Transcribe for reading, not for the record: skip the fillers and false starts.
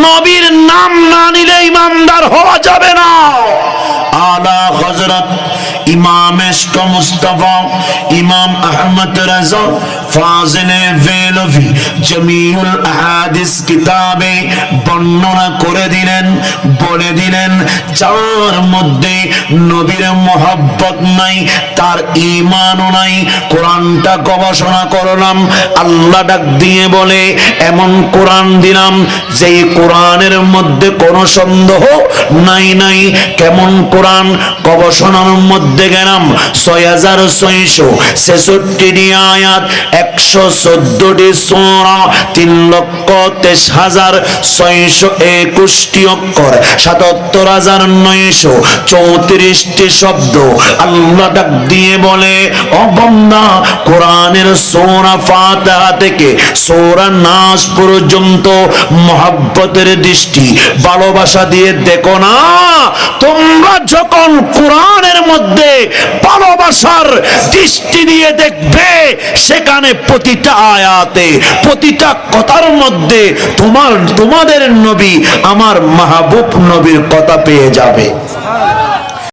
নবীর নাম না নিলে ইমানদার হওয়া যাবে না। আলা হযরত ইমাম ইশক মুস্তাফা ইমাম আহমদ রাজা ফাজিলে ভেলভি জামিউল আহাদিস কিতাবে বর্ণনা করে দিলেন, বলে দিলেন যার মধ্যে নবীর মোহাব্বত নাই তার ঈমানও নাই। কোরআনটা গবেষণা করলাম, আল্লাহ ডাক দিয়ে বলে এমন কোরআন দিলাম যেই কোরআনের মধ্যে কোনো সন্দেহ নাই। কেমন কোরআন? গবেষণার মধ্যে গেলাম 6666টি আয়াত, 114টি সূরা, 3,23,621টি অক্ষর, 77,934টি শব্দ। আল্লাহ ডাক দিয়ে বলে ও বান্দা, কোরআনের সূরা ফাতিহা থেকে সূরা নাস পর্যন্ত মহব্বতের দৃষ্টি, ভালোবাসা দিয়ে দেখো না। তোমরা যখন কোরআনের মধ্যে ভালোবাসার দৃষ্টি দিয়ে দেখবে, সেখানে প্রতিটা আয়াতে, প্রতিটা কথার মধ্যে তোমাদের নবী, আমার মাহবুব নবীর কথা পেয়ে যাবে।